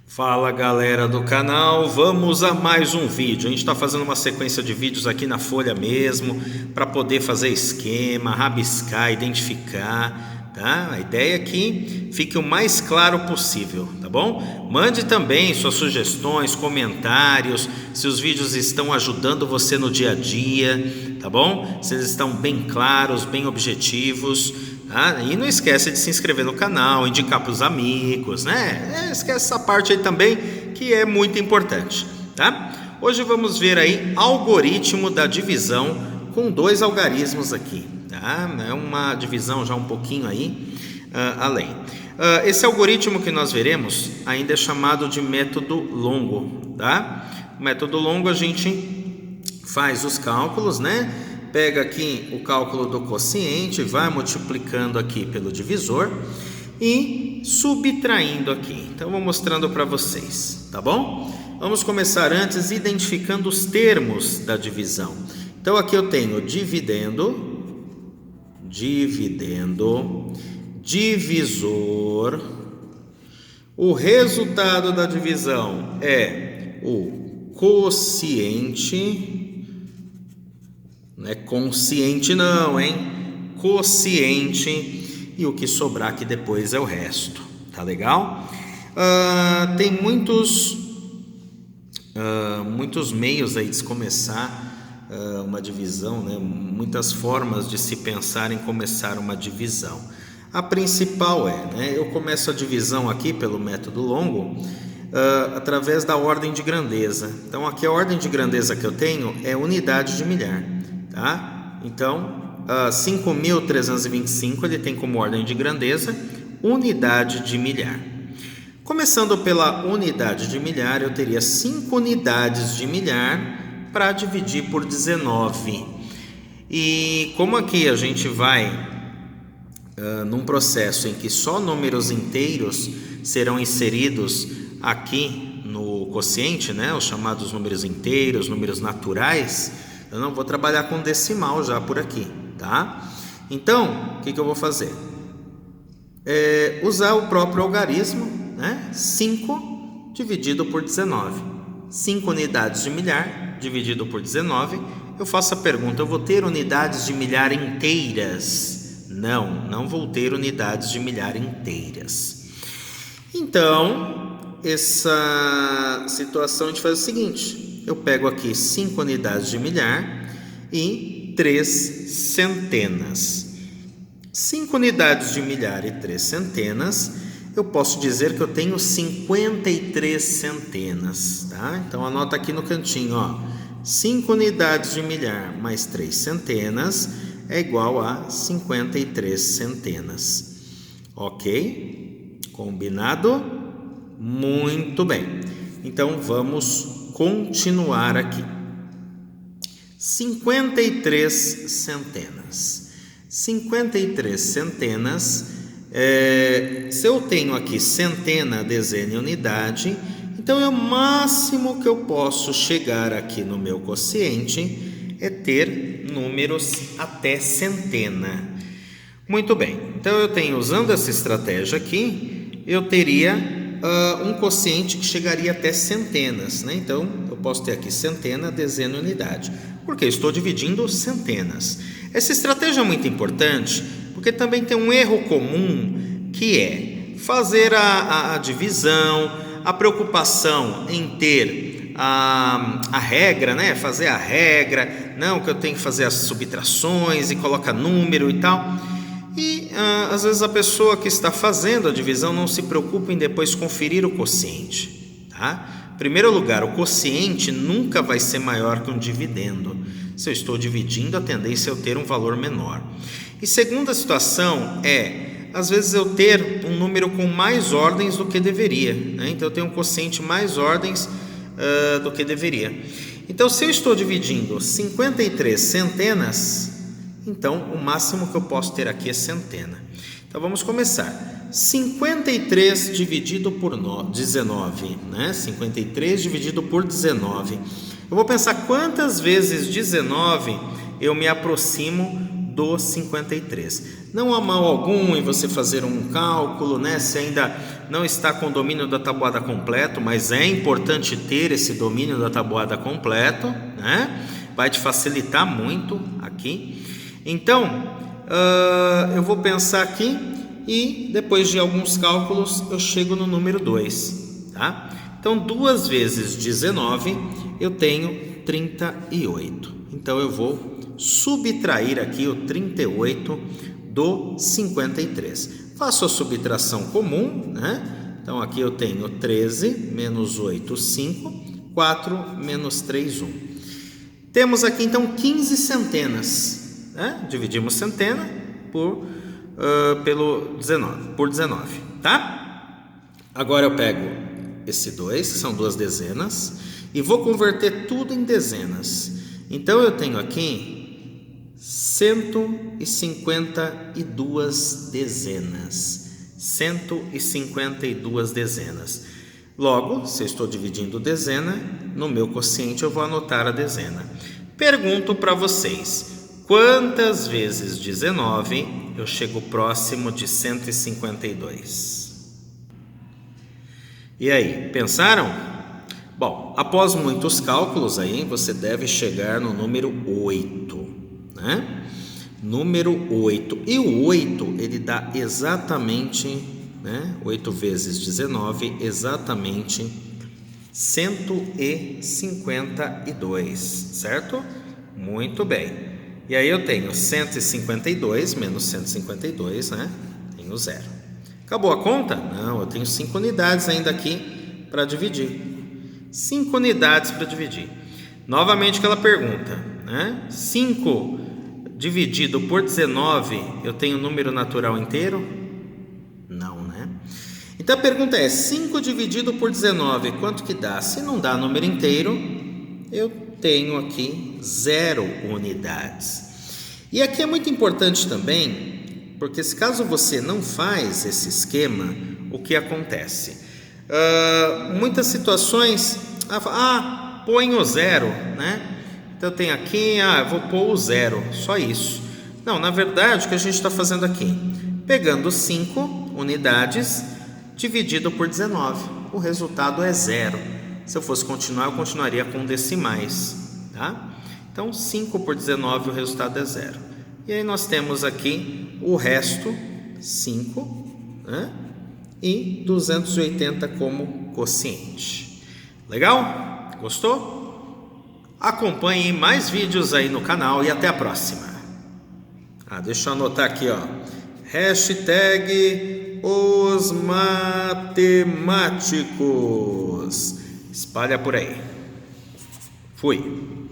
Fala galera do canal, vamos a mais um vídeo. A gente está fazendo uma sequência de vídeos aqui na folha mesmo, para poder fazer esquema, rabiscar, identificar, tá? A ideia é que fique o mais claro possível, tá bom? Mande também suas sugestões, comentários, se os vídeos estão ajudando você no dia a dia, tá bom? Se eles estão bem claros, bem objetivos. E não esquece de se inscrever no canal, indicar para os amigos, né? Esquece essa parte aí também, que é muito importante, tá? Hoje vamos ver aí algoritmo da divisão com dois algarismos aqui, tá? É uma divisão já um pouquinho aí além. Esse algoritmo que nós veremos ainda é chamado de método longo, tá? O método longo a gente faz os cálculos, né? Pega aqui o cálculo do quociente, vai multiplicando aqui pelo divisor e subtraindo aqui. Então, vou mostrando para vocês, tá bom? Vamos começar antes identificando os termos da divisão. Então, aqui eu tenho dividendo, divisor. O resultado da divisão é o quociente. Não é consciente não, hein? Quociente, e o que sobrar aqui depois é o resto, tá legal? Tem muitos meios aí de se começar uma divisão, né? Muitas formas de se pensar em começar uma divisão. A principal né? Eu começo a divisão aqui pelo método longo através da ordem de grandeza. Então aqui a ordem de grandeza que eu tenho é unidade de milhar. Tá? Então, 5.325 ele tem como ordem de grandeza unidade de milhar. Começando pela unidade de milhar, eu teria 5 unidades de milhar para dividir por 19. E como aqui a gente vai num processo em que só números inteiros serão inseridos aqui no quociente, né? Os chamados números inteiros, números naturais, eu não vou trabalhar com decimal já por aqui, tá? Então, o que eu vou fazer? Usar o próprio algarismo, né? 5 dividido por 19. 5 unidades de milhar dividido por 19. Eu faço a pergunta, eu vou ter unidades de milhar inteiras? Não vou ter unidades de milhar inteiras. Então, essa situação a gente faz o seguinte. Eu pego aqui 5 unidades de milhar e 3 centenas. 5 unidades de milhar e 3 centenas, eu posso dizer que eu tenho 53 centenas, tá? Então, anota aqui no cantinho, ó. 5 unidades de milhar mais 3 centenas é igual a 53 centenas. Ok? Combinado? Muito bem. Então, vamos continuar aqui. 53 centenas. 53 centenas, se eu tenho aqui centena, dezena e unidade, então é o máximo que eu posso chegar aqui no meu quociente é ter números até centena. Muito bem, então eu tenho, usando essa estratégia aqui, eu teria um quociente que chegaria até centenas, né? Então, eu posso ter aqui centena, dezena e unidade, porque eu estou dividindo centenas. Essa estratégia é muito importante, porque também tem um erro comum, que é fazer a divisão, a preocupação em ter a regra, né? Fazer a regra, não que eu tenho que fazer as subtrações e coloca número e tal. E às vezes a pessoa que está fazendo a divisão não se preocupa em depois conferir o quociente, tá? Em primeiro lugar, o quociente nunca vai ser maior que um dividendo. Se eu estou dividindo, a tendência é eu ter um valor menor. E segunda situação às vezes eu ter um número com mais ordens do que deveria, né? Então eu tenho um quociente mais ordens do que deveria. Então, se eu estou dividindo 53 centenas, então, o máximo que eu posso ter aqui é centena. Então, vamos começar. 53 dividido por 19, né? 53 dividido por 19. Eu vou pensar quantas vezes 19 eu me aproximo do 53. Não há mal algum em você fazer um cálculo, né? Se ainda não está com o domínio da tabuada completo, mas é importante ter esse domínio da tabuada completo, né? Vai te facilitar muito aqui. Então, eu vou pensar aqui e depois de alguns cálculos eu chego no número 2, tá? Então, 2 vezes 19 eu tenho 38. Então, eu vou subtrair aqui o 38 do 53. Faço a subtração comum, né? Então, aqui eu tenho 13 menos 8, 5, 4 menos 3, 1. Temos aqui, então, 15 centenas, né? Dividimos centena por 19, tá? Agora eu pego esse 2, que são 2 dezenas, e vou converter tudo em dezenas. Então, eu tenho aqui 152 dezenas. 152 dezenas. Logo, se eu estou dividindo dezena, no meu quociente eu vou anotar a dezena. Pergunto para vocês, quantas vezes 19 eu chego próximo de 152? E aí, pensaram? Bom, após muitos cálculos aí, você deve chegar no número 8, né? Número 8. E o 8, ele dá exatamente, né? 8 vezes 19, exatamente 152, certo? Muito bem. E aí eu tenho 152 menos 152, né? Tenho 0. Acabou a conta? Não, eu tenho 5 unidades ainda aqui para dividir. 5 unidades para dividir. Novamente aquela pergunta, né? 5 dividido por 19, eu tenho número natural inteiro? Não, né? Então a pergunta é, 5 dividido por 19, quanto que dá? Se não dá número inteiro, eu tenho aqui 0 unidades. E aqui é muito importante também, porque se caso você não faz esse esquema, o que acontece? Muitas situações, põe o 0, né? Então eu tenho aqui, eu vou pôr o 0, só isso. Não, na verdade, o que a gente está fazendo aqui? Pegando 5 unidades dividido por 19. O resultado é 0. Se eu fosse continuar, eu continuaria com decimais, tá? Então, 5 por 19, o resultado é 0. E aí nós temos aqui o resto, 5, né? E 280 como quociente. Legal? Gostou? Acompanhe mais vídeos aí no canal e até a próxima. Deixa eu anotar aqui, ó. Hashtag os matemáticos. Espalha por aí. Fui.